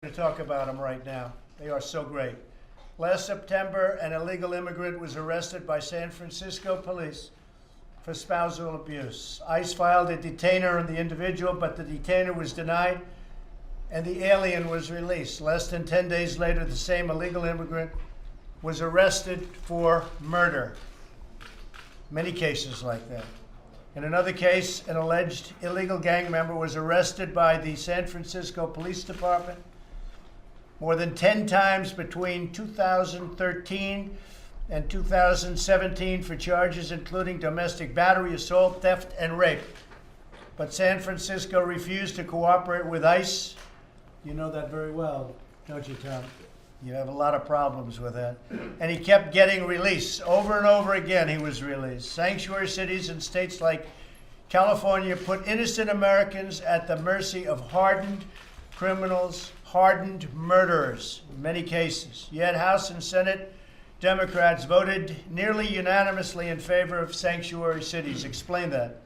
To talk about them right now. They are so great. Last September, an illegal immigrant was arrested by San Francisco police for spousal abuse. ICE filed a detainer on the individual, but the detainer was denied and the alien was released. Less than 10 days later, the same illegal immigrant was arrested for murder. Many cases like that. In another case, an alleged illegal gang member was arrested by the San Francisco Police Department more than 10 times between 2013 and 2017 for charges including domestic battery, assault, theft, and rape. But San Francisco refused to cooperate with ICE. You know that very well, don't you, Tom? You have a lot of problems with that. And he kept getting released. Over and over again, he was released. Sanctuary cities and states like California put innocent Americans at the mercy of hardened criminals, hardened murderers in many cases. Yet House and Senate Democrats voted nearly unanimously in favor of sanctuary cities. Explain that.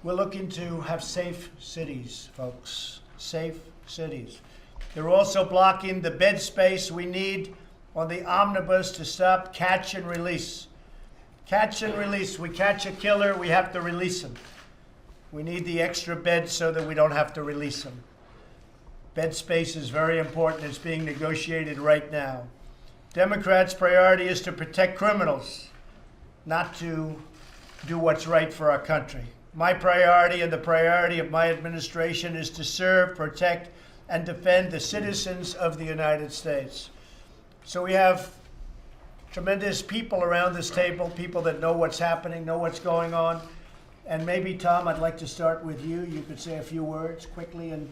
We're looking to have safe cities, folks. Safe cities. They're also blocking the bed space we need on the omnibus to stop catch and release. Catch and release. We catch a killer, we have to release him. We need the extra beds so that we don't have to release him. Bed space is very important. It's being negotiated right now. Democrats' priority is to protect criminals, not to do what's right for our country. My priority and the priority of my administration is to serve, protect, and defend the citizens of the United States. So we have tremendous people around this table, people that know what's happening, know what's going on. And maybe, Tom, I'd like to start with you. You could say a few words quickly, and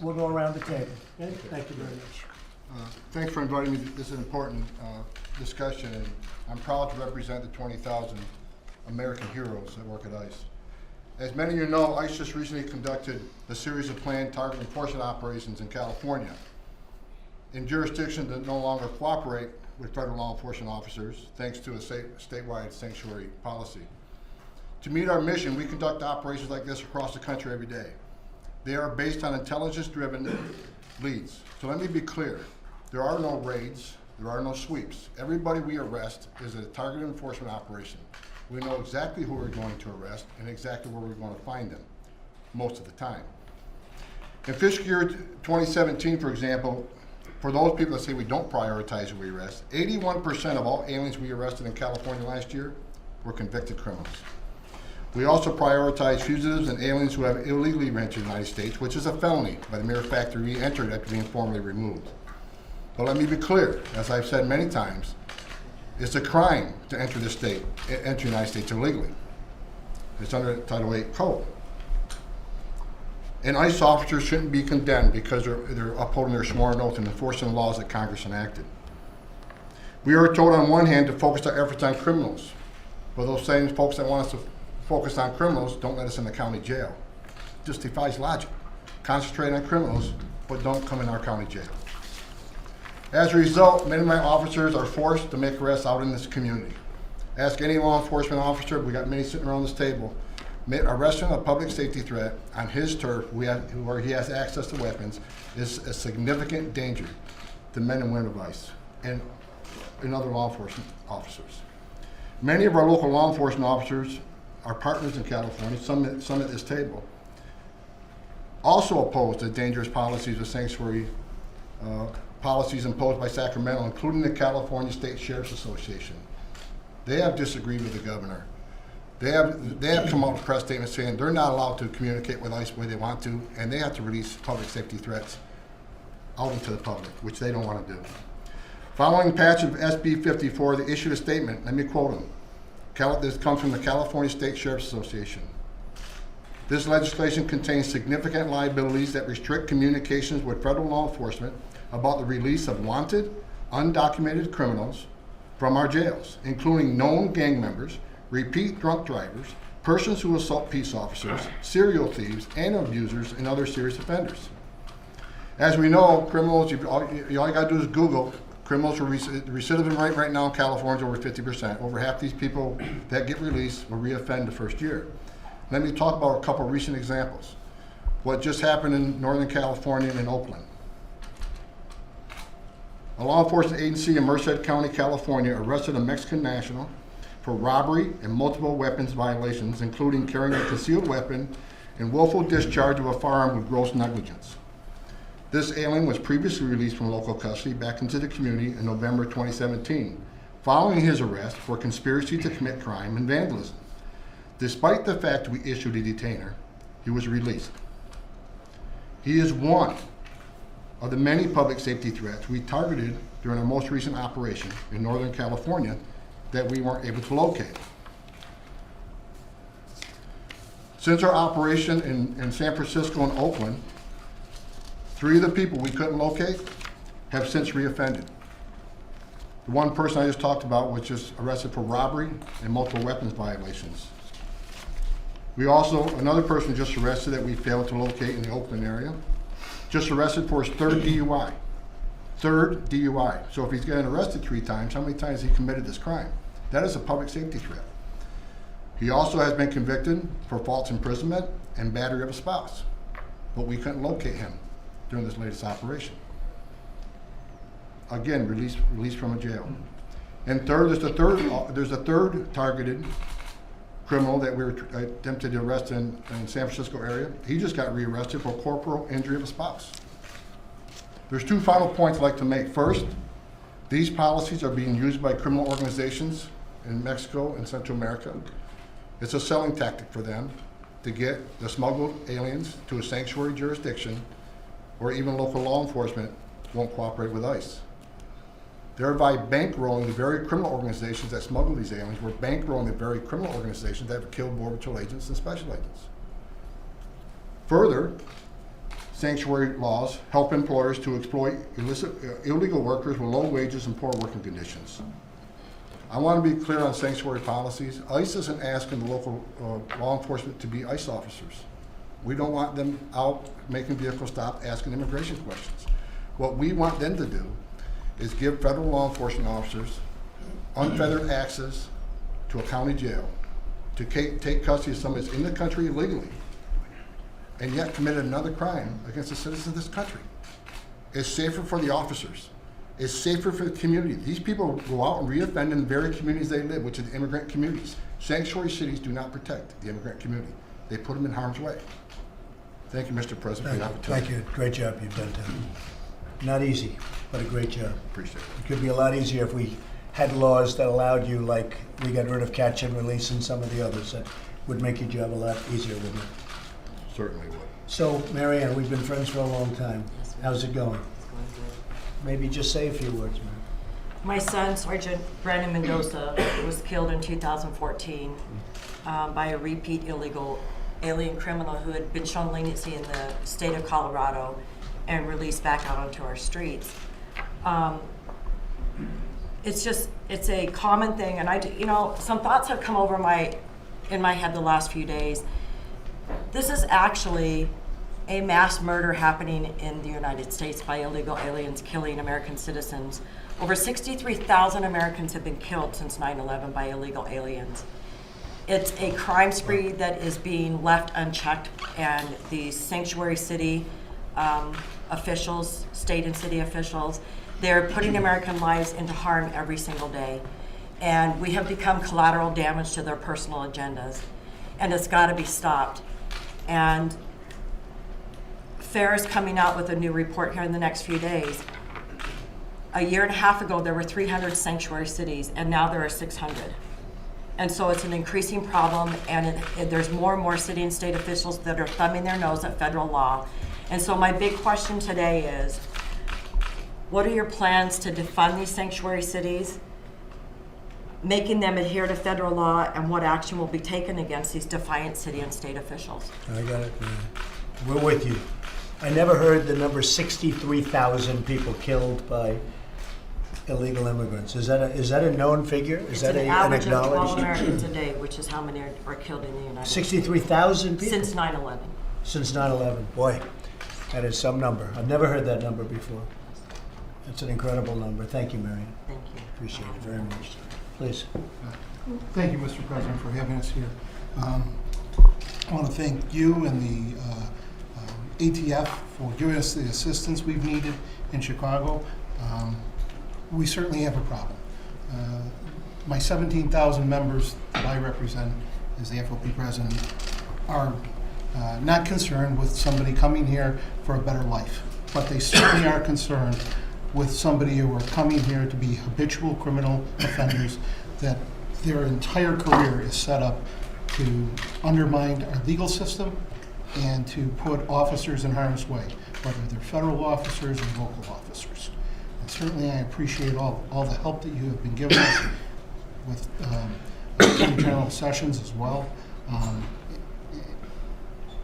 we'll go around the table. Okay? Thank you very much. Thanks for inviting me. This is an important discussion, and I'm proud to represent the 20,000 American heroes that work at ICE. As many of you know, ICE just recently conducted a series of planned target enforcement operations in California in jurisdictions that no longer cooperate with federal law enforcement officers, thanks to a statewide sanctuary policy. To meet our mission, we conduct operations like this across the country every day. They are based on intelligence-driven leads. So let me be clear. There are no raids. There are no sweeps. Everybody we arrest is a targeted enforcement operation. We know exactly who we're going to arrest and exactly where we're going to find them most of the time. In fiscal year 2017, for example, for those people that say we don't prioritize who we arrest, 81% of all aliens we arrested in California last year were convicted criminals. We also prioritize fugitives and aliens who have illegally re-entered the United States, which is a felony by the mere fact they re-entered after being formally removed. But let me be clear, as I've said many times, it's a crime to enter the United States illegally. It's under Title 8 code. And ICE officers shouldn't be condemned because they're upholding their sworn oath and enforcing the laws that Congress enacted. We are told on one hand to focus our efforts on criminals, but those same folks that want us to focus on criminals don't let us in the county jail. It just defies logic. Concentrate on criminals, but don't come in our county jail. As a result, many of my officers are forced to make arrests out in this community. Ask any law enforcement officer, we got many sitting around this table, arresting a public safety threat on his turf where he has access to weapons is a significant danger to men and women of ICE and other law enforcement officers. Many of our local law enforcement officers, our partners in California, some at this table, also oppose the dangerous policies of sanctuary policies imposed by Sacramento, including the California State Sheriff's Association. They have disagreed with the governor. They have come out with press statements saying they're not allowed to communicate with ICE the way they want to, and they have to release public safety threats out into the public, which they don't want to do. Following passage of SB 54, they issued a statement. Let me quote them. This comes from the California State Sheriff's Association. This legislation contains significant liabilities that restrict communications with federal law enforcement about the release of wanted, undocumented criminals from our jails, including known gang members, repeat drunk drivers, persons who assault peace officers, serial thieves, and abusers, and other serious offenders. As we know, criminals, all you got to do is Google criminals. Recidivism rate right now in California is over 50%. Over half these people that get released will reoffend the first year. Let me talk about a couple recent examples. what just happened in Northern California and in Oakland. A law enforcement agency in Merced County, California arrested a Mexican national for robbery and multiple weapons violations, including carrying a concealed weapon and willful discharge of a firearm with gross negligence. This alien was previously released from local custody back into the community in November 2017, following his arrest for conspiracy to commit crime and vandalism. Despite the fact we issued a detainer, he was released. He is one of the many public safety threats we targeted during our most recent operation in Northern California that we weren't able to locate. Since our operation in San Francisco and Oakland, 3 of the people we couldn't locate have since reoffended. The one person I just talked about was just arrested for robbery and multiple weapons violations. We also, another person just arrested that we failed to locate in the Oakland area, just arrested for his 3rd DUI. 3rd DUI. So if he's getting arrested 3 times, how many times has he committed this crime? That is a public safety threat. He also has been convicted for false imprisonment and battery of a spouse, but we couldn't locate him during this latest operation. Again, released from a jail. And third, there's a third targeted criminal that we were attempted to arrest in San Francisco area. He just got rearrested for corporal injury of a spouse. There's 2 final points I'd like to make. First, these policies are being used by criminal organizations in Mexico and Central America. It's a selling tactic for them to get the smuggled aliens to a sanctuary jurisdiction where even local law enforcement won't cooperate with ICE. Thereby bankrolling the very criminal organizations that smuggle these aliens. We're bankrolling the very criminal organizations that have killed Border Patrol agents and special agents. Further, sanctuary laws help employers to exploit illegal workers with low wages and poor working conditions. I want to be clear on sanctuary policies. ICE isn't asking the local law enforcement to be ICE officers. We don't want them out making vehicle stops, asking immigration questions. What we want them to do is give federal law enforcement officers unfettered access to a county jail to take custody of somebody that's in the country illegally and yet committed another crime against the citizens of this country. It's safer for the officers. It's safer for the community. These people go out and reoffend in the very communities they live, which are the immigrant communities. Sanctuary cities do not protect the immigrant community. They put them in harm's way. Thank you, Mr. President, for the opportunity. Thank you. Great job you've done, Tom. Not easy, but a great job. Appreciate it. It could be a lot easier if we had laws that allowed you, like we got rid of catch and release and some of the others. That would make your job a lot easier, wouldn't it? Certainly would. So, Marianne, we've been friends for a long time. How's it going? It's going good. Maybe just say a few words, man. My son, Sergeant Brandon Mendoza, was killed in 2014 by a repeat illegal alien criminal who had been shown leniency in the state of Colorado and released back out onto our streets. It's a common thing, and some thoughts have come over in my head the last few days. This is actually a mass murder happening in the United States by illegal aliens killing American citizens. Over 63,000 Americans have been killed since 9/11 by illegal aliens. It's a crime spree that is being left unchecked, and the sanctuary city officials, state and city officials, they're putting American lives into harm every single day. And we have become collateral damage to their personal agendas. And it's got to be stopped. And FAIR is coming out with a new report here in the next few days. A year and a half ago, there were 300 sanctuary cities, and now there are 600. And so it's an increasing problem, and there's more and more city and state officials that are thumbing their nose at federal law. And so my big question today is, what are your plans to defund these sanctuary cities, making them adhere to federal law, and what action will be taken against these defiant city and state officials? I got it. We're with you. I never heard the number 63,000 people killed by illegal immigrants. Is that a known figure? Is It's that an an average of 12 acknowledged? Americans a day, which is how many are killed in the United States 63,000 people? since 9/11. Since 9/11. Boy, that is some number. I've never heard that number before. That's an incredible number. Thank you, Marion. Thank you. Appreciate it very much. Please. Thank you, Mr. President, for having us here. I want to thank you and the ATF for giving us the assistance we've needed in Chicago. We certainly have a problem. My 17,000 members that I represent as the FOP president are not concerned with somebody coming here for a better life, but they certainly are concerned with somebody who are coming here to be habitual criminal offenders, that their entire career is set up to undermine our legal system and to put officers in harm's way, whether they're federal officers or local officers. And certainly I appreciate all the help that you have been giving us with Attorney General Sessions as well.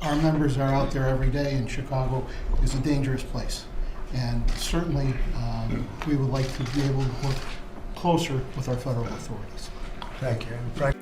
Our members are out there every day, and Chicago is a dangerous place. And certainly we would like to be able to work closer with our federal authorities. Thank you. Frank?